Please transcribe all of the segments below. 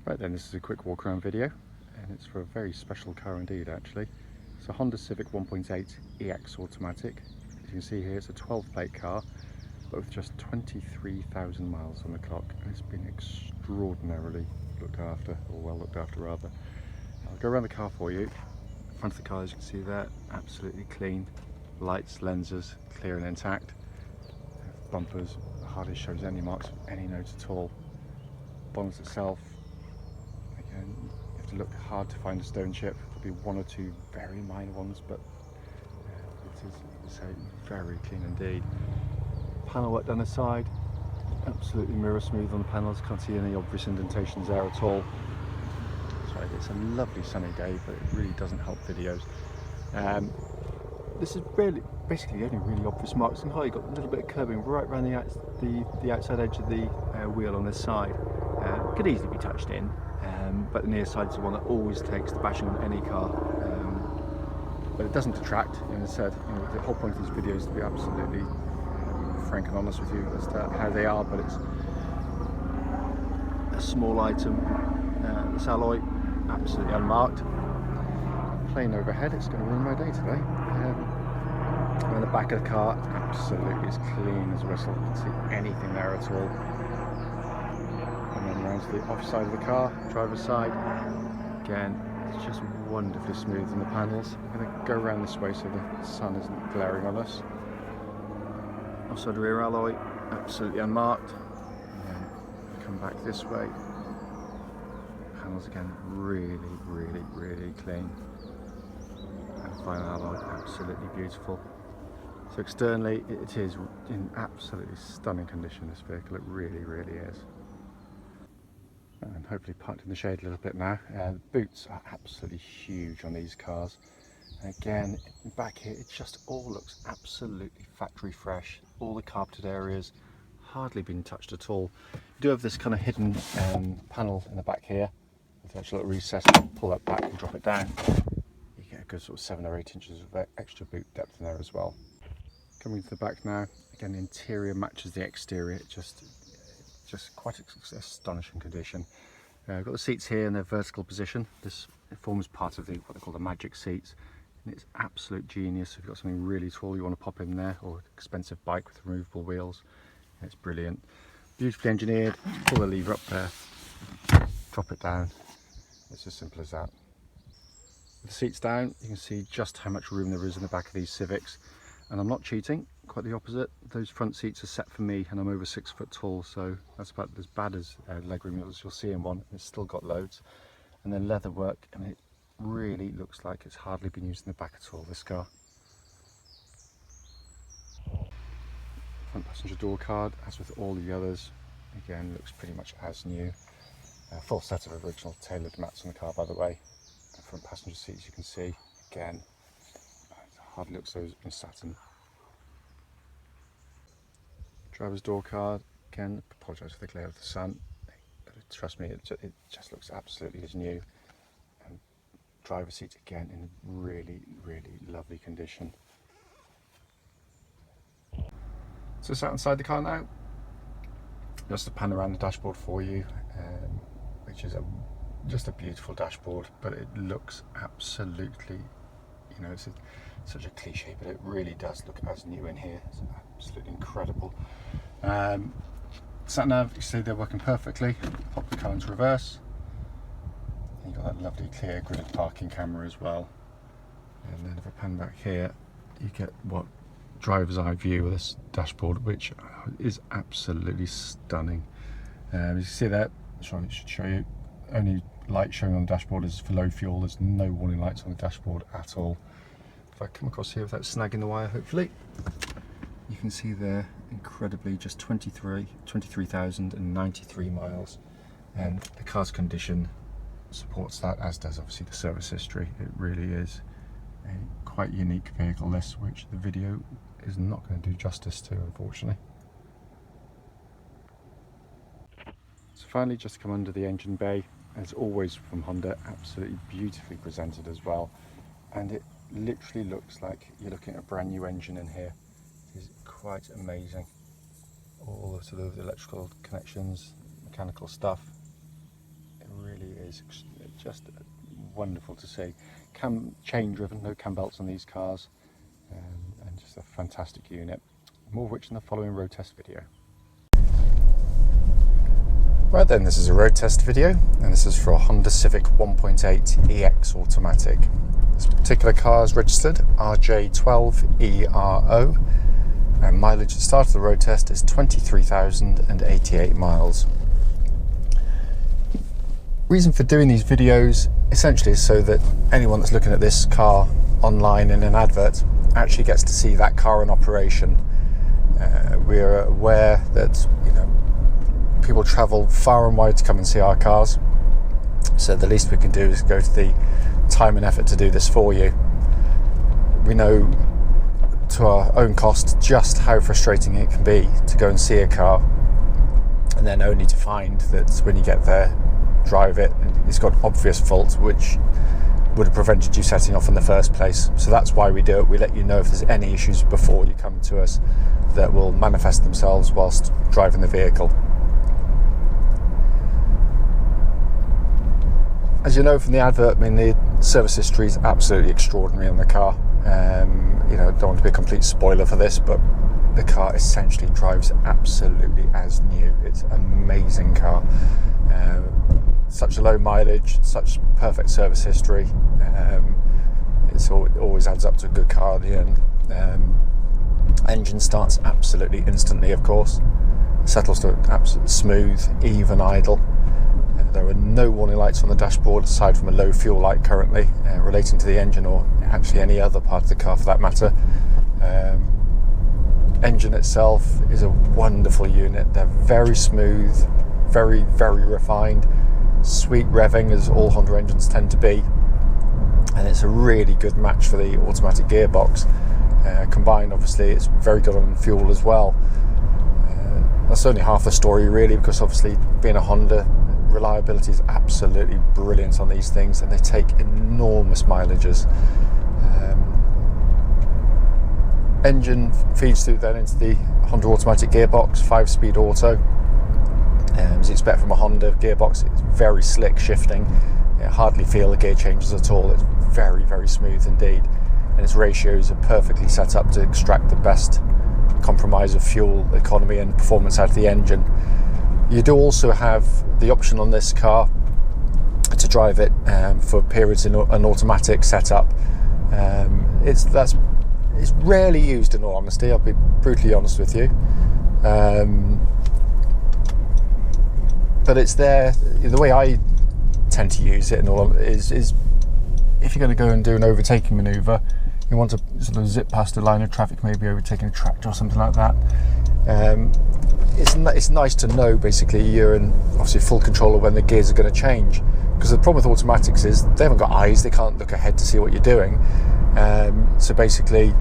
Right then, this is a quick walk around video, and it's for a very special car indeed actually. It's a Honda Civic 1.8 EX automatic. As you can see here, it's a 12 plate car, but with just 23,000 miles on the clock, and it's been extraordinarily looked after, or well looked after rather. I'll go around the car for you. Front of the car, as you can see there, absolutely clean. Lights, lenses, clear and intact. Bumpers, hardly shows any marks of any note at all. Bonnet itself, again, you have to look hard to find a stone chip. There'll be one or two very minor ones, but it is, say, very clean indeed. Panel work down the side, absolutely mirror smooth on the panels. Can't see any obvious indentations there at all. Sorry, it's a lovely sunny day, but it really doesn't help videos. This is really basically the only really obvious marks in the car. You've got a little bit of curbing right around the outside edge of the wheel on this side. Could easily be touched in, but the near side is the one that always takes the bashing on any car. But it doesn't detract. As I said, the whole point of these videos is to be absolutely frank and honest with you as to how they are. But it's a small item. This alloy, absolutely unmarked. Plain overhead. It's going to ruin my day today. And the back of the car, absolutely as clean as a whistle. You can see anything there at all. And then around to the off side of the car, driver's side. Again, it's just wonderfully smooth on the panels. I'm going to go around this way so the sun isn't glaring on us. Offside rear alloy, absolutely unmarked. And then come back this way. Panels again, really clean. And final alloy, absolutely beautiful. So externally, it is in absolutely stunning condition, this vehicle. It really is. And hopefully parked in the shade a little bit now. The boots are absolutely huge on these cars. And again, back here, it just all looks absolutely factory fresh. All the carpeted areas, hardly been touched at all. You do have this kind of hidden panel in the back here, with an actual little recess. Pull that back and drop it down. You get a good sort of 7 or 8 inches of extra boot depth in there as well. Coming to the back now, again, the interior matches the exterior. Just quite astonishing condition. I've got the seats here in their vertical position. This forms part of what they call the magic seats, and it's absolute genius. If you've got something really tall you want to pop in there, or an expensive bike with removable wheels, it's brilliant. Beautifully engineered. Pull the lever up there, drop it down. It's as simple as that. With the seats down, you can see just how much room there is in the back of these Civics. And I'm not cheating, quite the opposite. Those front seats are set for me, and I'm over 6 foot tall, so that's about as bad as legroom as you'll see in one. It's still got loads. And then leather work, and it really looks like it's hardly been used in the back at all, this car. Front passenger door card, as with all the others, again looks pretty much as new. Full set of original tailored mats on the car, by the way. And front passenger seats, you can see, again, hardly looks like it's been satin. Driver's door card, again, apologise for the glare of the sun, but trust me, it just looks absolutely as new. And driver's seat again in really lovely condition. So sat inside the car now, just to pan around the dashboard for you, which is just a beautiful dashboard, but it looks absolutely, it's such a cliche, but it really does look as new in here. It's absolutely incredible. Sat nav, you see they're working perfectly. Pop the car into reverse. And you've got that lovely clear gridded parking camera as well. And then if I pan back here, you get what driver's eye view of this dashboard, which is absolutely stunning. As you see there, I should show you, only light showing on the dashboard is for low fuel. There's no warning lights on the dashboard at all. If I come across here without snagging the wire, hopefully, you can see there, incredibly, just 23,093 miles. And the car's condition supports that, as does obviously the service history. It really is a quite unique vehicle, this, which the video is not going to do justice to, unfortunately. So finally, just come under the engine bay, as always from Honda, absolutely beautifully presented as well. And it literally looks like you're looking at a brand new engine in here. It is quite amazing. All the sort of electrical connections, mechanical stuff. It really is just wonderful to see. Chain driven, no cam belts on these cars, and just a fantastic unit. More of which in the following road test video. Right then, this is a road test video, and this is for a Honda Civic 1.8 EX automatic. This particular car is registered RJ12ERO, and mileage at the start of the road test is 23,088 miles. Reason for doing these videos essentially is so that anyone that's looking at this car online in an advert actually gets to see that car in operation. We're aware that people travel far and wide to come and see our cars, so the least we can do is go to the time and effort to do this for you. We know to our own cost just how frustrating it can be to go and see a car and then only to find that when you get there, drive it, it's got obvious faults which would have prevented you setting off in the first place. So that's why we do it. We let you know if there's any issues before you come to us that will manifest themselves whilst driving the vehicle. As you know from the advert, I mean, the service history is absolutely extraordinary on the car. Don't want to be a complete spoiler for this, but the car essentially drives absolutely as new. It's an amazing car. Such a low mileage, such perfect service history. It always adds up to a good car at the end. Engine starts absolutely instantly, of course. Settles to absolutely smooth, even idle. There are no warning lights on the dashboard aside from a low fuel light currently relating to the engine, or actually any other part of the car for that matter. Engine itself is a wonderful unit. They're very smooth, very, very refined, sweet revving as all Honda engines tend to be, and it's a really good match for the automatic gearbox. Combined, obviously, it's very good on fuel as well. That's only half the story really, because obviously being a Honda, reliability is absolutely brilliant on these things, and they take enormous mileages. Engine feeds through then into the Honda automatic gearbox, 5-speed auto. As you expect from a Honda gearbox, it's very slick shifting. You hardly feel the gear changes at all. It's very, very smooth indeed, and its ratios are perfectly set up to extract the best compromise of fuel economy and performance out of the engine. You do also have the option on this car to drive it for periods in an automatic setup. It's rarely used, in all honesty. I'll be brutally honest with you. But it's there. The way I tend to use it is if you're going to go and do an overtaking manoeuvre, you want to sort of zip past a line of traffic, maybe overtaking a tractor or something like that. It's nice to know basically you're in obviously full control of when the gears are going to change, because the problem with automatics is they haven't got eyes, they can't look ahead to see what you're doing. So basically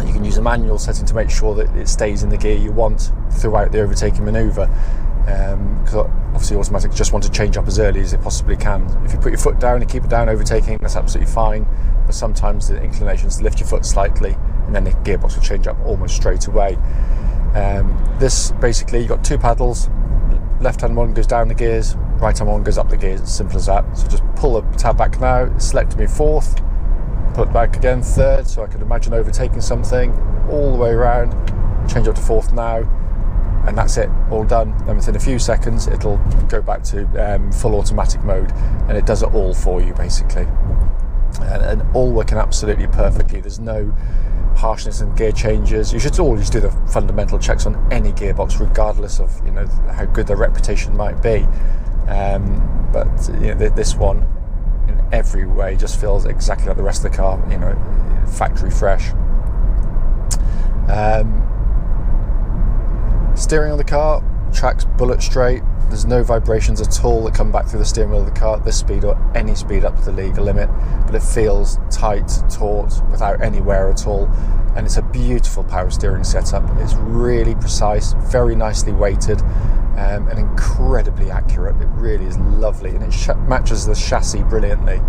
you can use a manual setting to make sure that it stays in the gear you want throughout the overtaking manoeuvre, because obviously automatics just want to change up as early as they possibly can. If you put your foot down and keep it down overtaking, that's absolutely fine, but sometimes the inclination is to lift your foot slightly and then the gearbox will change up almost straight away. This basically, you've got two paddles, left hand one goes down the gears, right hand one goes up the gears, it's simple as that. So just pull the tab back now, select me fourth, pull it back again third, so I could imagine overtaking something, all the way around, change up to fourth now, and that's it, all done. Then within a few seconds it'll go back to full automatic mode, and it does it all for you basically, and all working absolutely perfectly. There's no harshness and gear changes. You should always do the fundamental checks on any gearbox, regardless of how good their reputation might be. But this one, in every way, just feels exactly like the rest of the car. Factory fresh. Steering on the car tracks bullet straight. There's no vibrations at all that come back through the steering wheel of the car at this speed or any speed up to the legal limit, but it feels tight, taut, without any wear at all, and it's a beautiful power steering setup. It's really precise, very nicely weighted, and incredibly accurate. It really is lovely, and it matches the chassis brilliantly,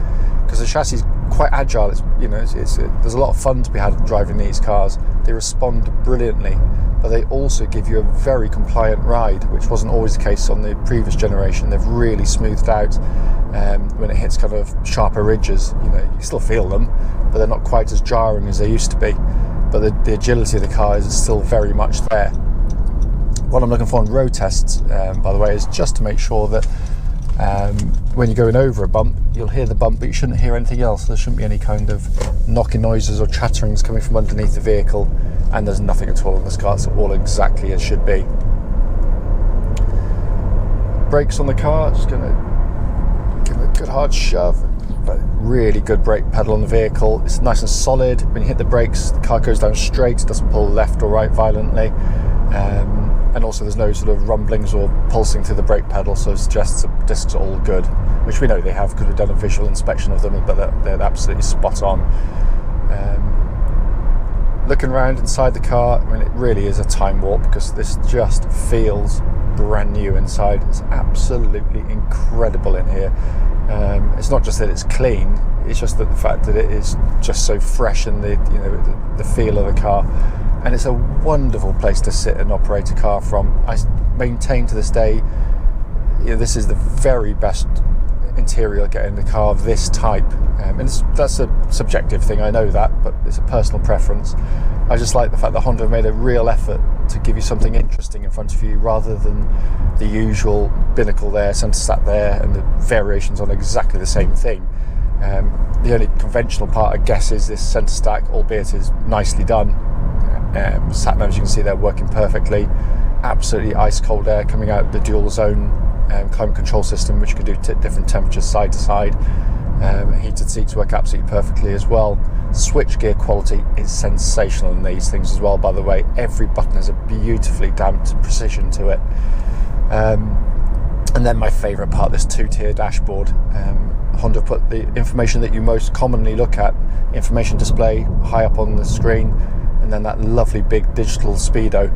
because the chassis is quite agile. There's a lot of fun to be had driving these cars. They respond brilliantly but they also give you a very compliant ride, which wasn't always the case on the previous generation. They've really smoothed out when it hits kind of sharper ridges. You know, you still feel them, but they're not quite as jarring as they used to be. But the agility of the car is still very much there. What I'm looking for on road tests, by the way, is just to make sure that when you're going over a bump, you'll hear the bump, but you shouldn't hear anything else. There shouldn't be any kind of knocking noises or chatterings coming from underneath the vehicle, and there's nothing at all in this car. It's all exactly as should be. Brakes on the car, just going to give it a good hard shove. But really good brake pedal on the vehicle. It's nice and solid. When you hit the brakes, the car goes down straight. It doesn't pull left or right violently. And also there's no sort of rumblings or pulsing through the brake pedal, so it suggests the discs are all good, which we know they have because we've done a visual inspection of them, but they're absolutely spot on. Looking around inside the car, I mean, it really is a time warp because this just feels brand new inside. It's absolutely incredible in here. It's not just that it's clean, it's just that the fact that it is just so fresh in the feel of the car. And it's a wonderful place to sit and operate a car from. I maintain to this day, this is the very best interior get in the car of this type. And that's a subjective thing, I know that, but it's a personal preference. I just like the fact that Honda made a real effort to give you something interesting in front of you, rather than the usual binnacle there, centre stat there, and the variations on exactly the same thing. The only conventional part, I guess, is this centre stack, albeit is nicely done. Sat navs, you can see they're working perfectly. Absolutely ice cold air coming out the dual zone climate control system, which can do different temperatures side to side. Heated seats work absolutely perfectly as well. Switch gear quality is sensational in these things as well, by the way. Every button has a beautifully damped precision to it. And then my favourite part, this two-tier dashboard. Honda put the information that you most commonly look at, information display high up on the screen, and then that lovely big digital speedo.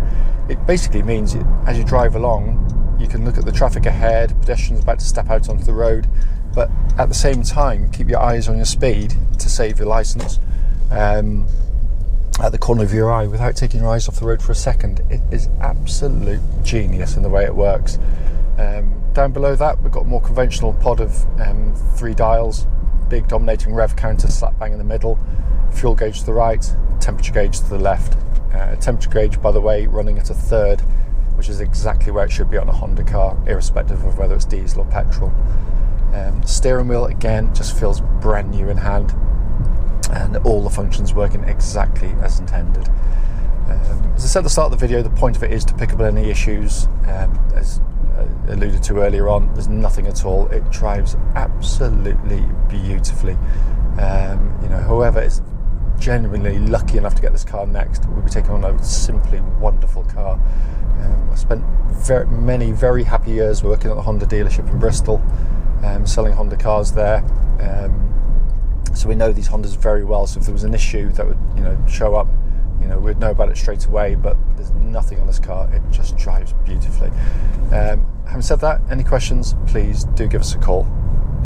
It basically means as you drive along, you can look at the traffic ahead, pedestrians about to step out onto the road, but at the same time keep your eyes on your speed to save your licence at the corner of your eye without taking your eyes off the road for a second. It is absolute genius in the way it works. Down below that, we've got a more conventional pod of 3 dials, big dominating rev counter slap bang in the middle, fuel gauge to the right, temperature gauge to the left. Temperature gauge, by the way, running at a 1/3, which is exactly where it should be on a Honda car, irrespective of whether it's diesel or petrol. Steering wheel, again, just feels brand new in hand, and all the functions working exactly as intended. As I said at the start of the video, the point of it is to pick up any issues. As alluded to earlier on, there's nothing at all. It drives absolutely beautifully. Whoever is genuinely lucky enough to get this car next will be taking on a simply wonderful car. I spent many very happy years working at the Honda dealership in Bristol, selling Honda cars there. So we know these Hondas very well. So if there was an issue that would show up, we'd know about it straight away. But there's nothing on this car. It just drives beautifully. Having said that, any questions, please do give us a call.